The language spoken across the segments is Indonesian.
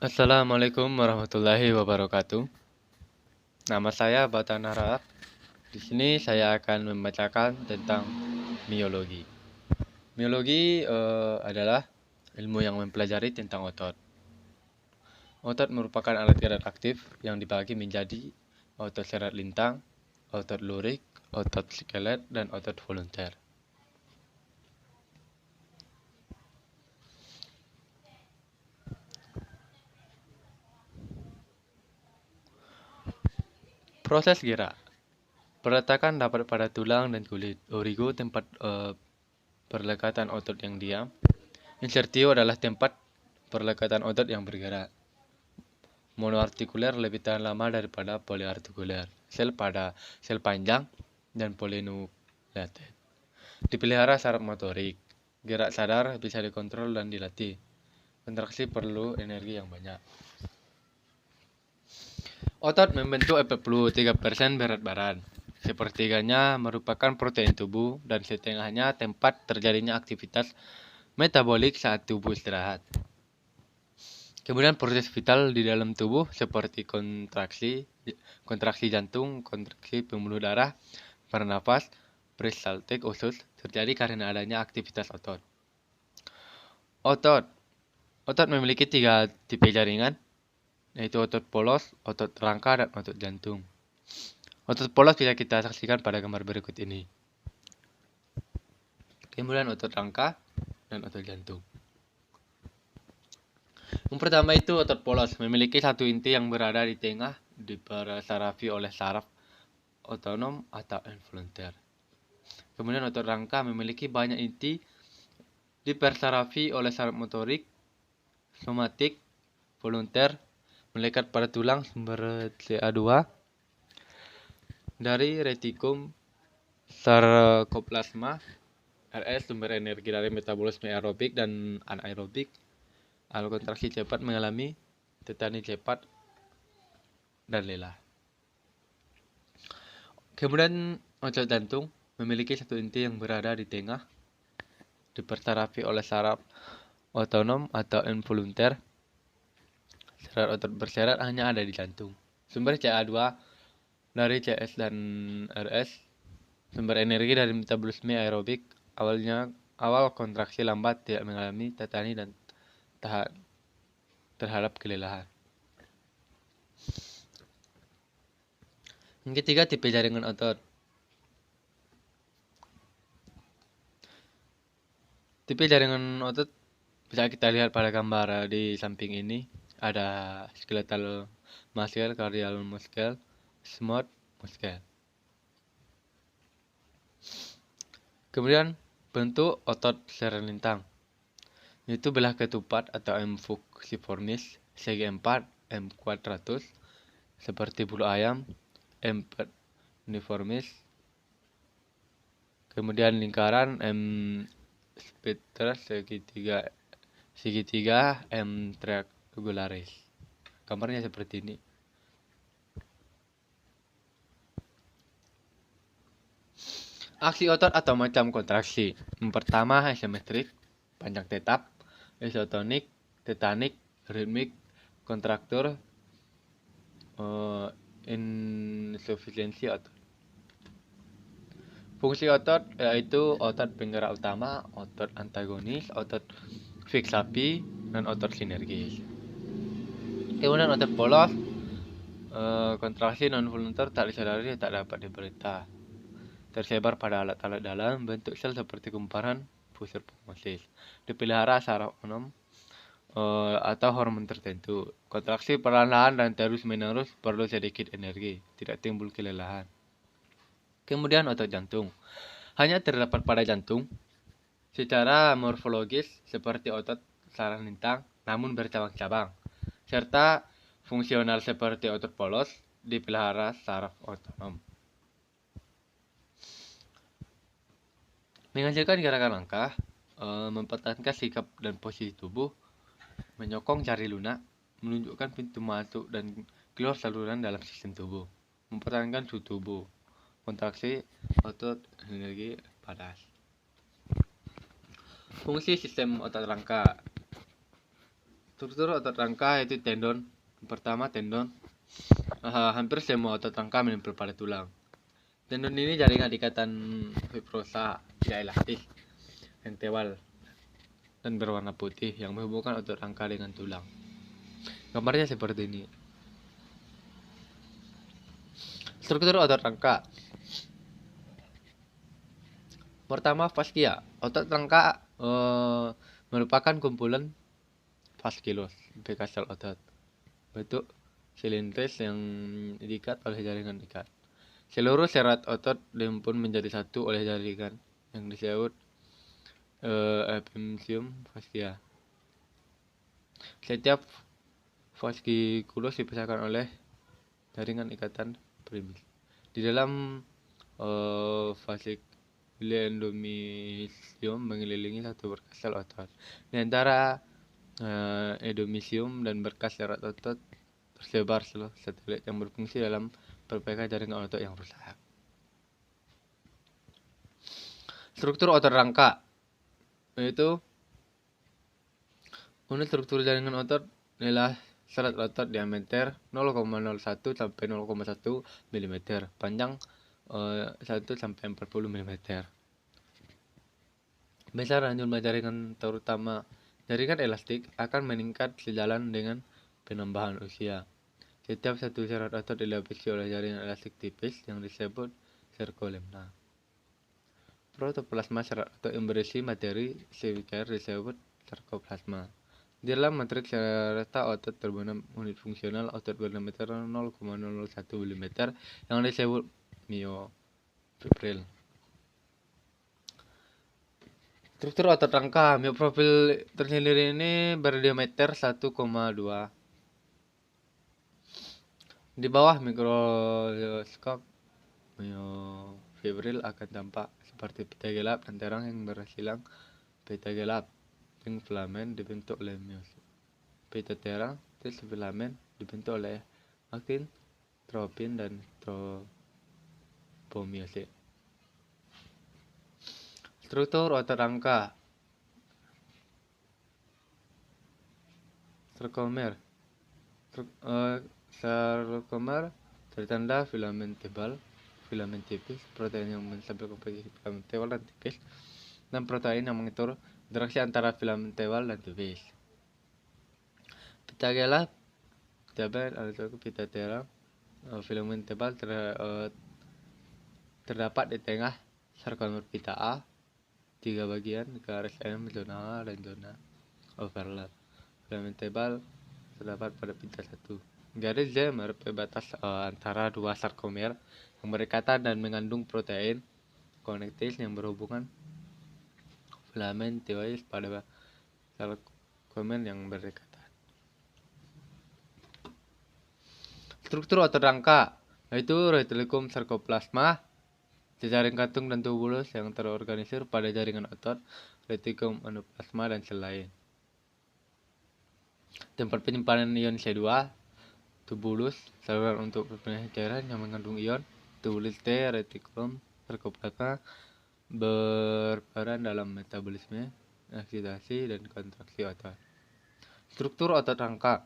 Assalamualaikum warahmatullahi wabarakatuh. Nama saya Batan Harahap. Di sini saya akan membacakan tentang miologi. Miologi adalah ilmu yang mempelajari tentang otot. Otot merupakan alat gerak aktif yang dibagi menjadi otot serat lintang, otot lurik, otot skelet, dan otot volunteer. Proses gerak. Peletakan dapat pada tulang dan kulit. Origo tempat perlekatan otot yang diam. Insertio adalah tempat perlekatan otot yang bergerak. Monoartikuler lebih tahan lama daripada poliartikuler. Sel panjang dan polinukleated. Dipelihara saraf motorik. Gerak sadar bisa dikontrol dan dilatih. Kontraksi perlu energi yang banyak. Otot membentuk 43% berat badan. Sepertiganya merupakan protein tubuh dan setengahnya tempat terjadinya aktivitas metabolik saat tubuh istirahat. Kemudian proses vital di dalam tubuh seperti kontraksi jantung, kontraksi pembuluh darah, bernafas, peristaltik usus terjadi karena adanya aktivitas otot. Otot memiliki 3 tipe jaringan, yaitu otot polos, otot rangka, dan otot jantung. Otot polos bisa kita saksikan pada gambar berikut ini. Kemudian otot rangka dan otot jantung. Yang pertama itu otot polos, memiliki satu inti yang berada di tengah, dipersarafi oleh saraf otonom atau involunter. Kemudian otot rangka memiliki banyak inti, dipersarafi oleh saraf motorik, somatik, volunter, melekat pada tulang sumber CA2 dari retikum sarkoplasma, RS sumber energi dari metabolisme aerobik dan anaerobik. Al kontraksi cepat mengalami tetani cepat dan lelah. Kemudian otot jantung memiliki satu inti yang berada di tengah, dipersarafi oleh saraf otonom atau involunter. Serat otot berserat hanya ada di jantung. Sumber CA2 dari CS dan RS. Sumber energi dari metabolisme aerobik. Awal kontraksi lambat tidak mengalami tetani dan tahan terhadap kelelahan. Yang ketiga, tipe jaringan otot. Tipe jaringan otot bisa kita lihat pada gambar di samping ini. Ada skeletal muscle, cardiac muscle, smooth muscle. Kemudian bentuk otot serat lintang, yaitu belah ketupat atau M. fusiformis, segi 4, M. quadratus, seperti bulu ayam, M. uniformis. Kemudian lingkaran M. spectrum, segitiga M. triangularis. Gambarnya seperti ini. Aksi otot atau macam kontraksi. Yang pertama asimetrik, panjang tetap, isotonik, tetanik, ritmik, kontraktur, insufisiensi otot. Fungsi otot yaitu otot penggerak utama, otot antagonis, otot fiksapi, dan otot sinergis. Kemudian otot polos, kontraksi non-volunter tak disadari tak dapat diperintah. Tersebar pada alat-alat dalam bentuk sel seperti kumparan pusat pemotret. Dipelihara saraf otonom atau hormon tertentu. Kontraksi perlahan-lahan dan terus-menerus perlu sedikit energi, tidak timbul kelelahan. Kemudian otot jantung. Hanya terdapat pada jantung. Secara morfologis seperti otot saraf lintang, namun bercabang-cabang. Serta fungsional seperti otot polos, dipelihara saraf otonom. Menghasilkan gerakan langkah, mempertahankan sikap dan posisi tubuh, menyokong jari lunak, menunjukkan pintu masuk dan keluar saluran dalam sistem tubuh, mempertahankan suhu tubuh, kontraksi otot energi padas. Fungsi sistem otot rangka. Struktur otot rangka yaitu tendon. Pertama, tendon. Hampir semua otot rangka menempel pada tulang. Tendon ini jaringan ikatan fibrosa tidak elastis yang tebal dan berwarna putih yang menghubungkan otot rangka dengan tulang. Gambarnya seperti ini. Struktur otot rangka. Pertama, fascia. Otot rangka merupakan kumpulan fasciculus, sel otot. Bentuk silindris yang diikat oleh jaringan ikat. Seluruh serat otot dihimpun menjadi satu oleh jaringan yang disebut epimysium fascia. Setiap fasciculus dipisahkan oleh jaringan ikatan primis. Di dalam fasciculi endomysium mengelilingi satu berkas sel otot. Di antara endomysium dan berkas serat otot tersebar satelit yang berfungsi dalam perbaikan jaringan otot yang rusak. Struktur otot rangka yaitu unit struktur jaringan otot adalah serat otot diameter 0,01 sampai 0,1 mm, panjang 1 sampai 40 mm. Besar dan jumlah jaringan, terutama jaringan elastik, akan meningkat sejalan dengan penambahan usia. Setiap satu serat otot dilapisi oleh jaringan elastik tipis yang disebut sarkolemma. Protoplasma serat otot yang berisi materi semi-cair disebut sarkoplasma. Di dalam matriks serta otot terbenam unit fungsional otot berdiameter 0,01 mm yang disebut myofibril. Struktur otot rangka myofibril tersendiri ini berdiameter 1,2. Di bawah mikroskop myofibril akan tampak seperti pita gelap dan terang yang bersilang. Pita gelap filamen dibentuk oleh miosit. Pita terang filamen dibentuk oleh aktin, tropin, dan tropomiosit. Struktur otot rangka. Sarkomer. Sarkomer tertanda filamen tebal, filamen tipis, protein yang menstabil komposisi filamen tebal dan tipis, dan protein yang mengatur interaksi antara filamen tebal dan tipis. Pita gelap, diabetes atau pita terang, filamen tebal terdapat di tengah sarkomer pita A, 3 bagian, garis M, zona A dan zona overlap. Filamen tebal terdapat pada pita 1. Garis Z merupakan batas antara dua sarkomer yang berdekatan dan mengandung protein konektis yang berhubungan filamen tipis pada sarkomer yang berdekatan. Struktur otot rangka yaitu retikulum sarkoplasma, jejaring kantung dan tubulus yang terorganisir pada jaringan otot, retikulum endoplasma, dan sel lain. Tempat penyimpanan ion C2, tubulus, saluran untuk perpindahan cairan yang mengandung ion, tubulus T, retikulum sarkoplasma berperan dalam metabolisme, eksitasi, dan kontraksi otot. Struktur otot rangka.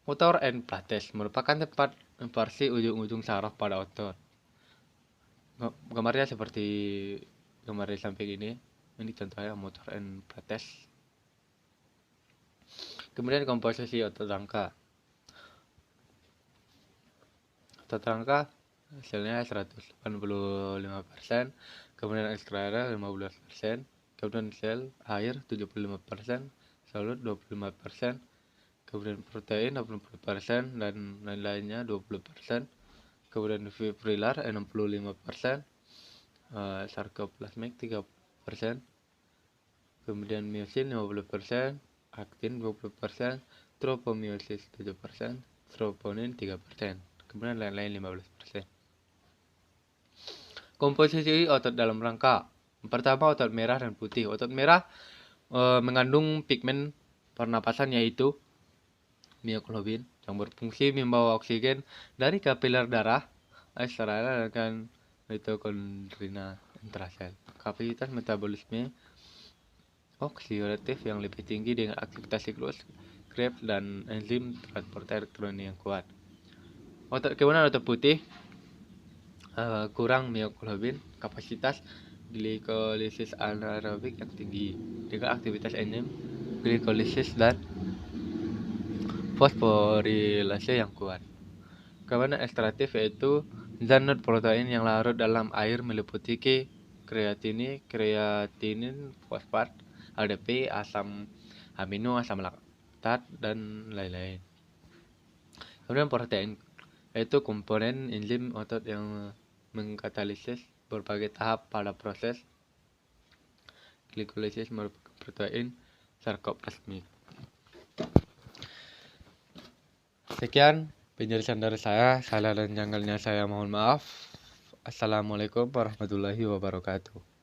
Motor and plates merupakan tempat inversi ujung-ujung saraf pada otot. Gambarnya seperti gambar di samping ini. Ini contohnya motor and plates. Kemudian komposisi otot rangka. Otot rangka hasilnya 185%, kemudian ekstraer 15%, kemudian sel air 75%, solut 25%, kemudian protein 60% dan lain-lainnya 20%, kemudian fibrilar 65%, sarkoplasmik 30%, kemudian miosin 50%, aktin 20%, tropomiosis 7%, troponin 3%, kemudian lain-lain 15%. Komposisi otot dalam rangka. Pertama, otot merah dan putih. Otot merah mengandung pigmen pernapasan yaitu mioglobin yang berfungsi membawa oksigen dari kapiler darah ekstrasel dan mitokondria intrasel. Kapasitas metabolisme oksidatif yang lebih tinggi dengan aktivitas siklus Krebs dan enzim transporter elektronik yang kuat. Kemudian otot putih kurang mioglobin, kapasitas glikolisis anaerobik yang tinggi dengan aktivitas enzim glikolisis dan fosforilase yang kuat. Kemudian ekstraktif yaitu zat protein yang larut dalam air meliputi kreatinin, fosfat, ADP, asam amino, asam laktat, dan lain-lain. Kemudian protein yaitu komponen enzim otot yang mengkatalisis berbagai tahap pada proses glikolisis merupakan protein sarkoplasmik. Sekian penjelasan dari saya. Salah dan janggalnya saya mohon maaf. Assalamualaikum warahmatullahi wabarakatuh.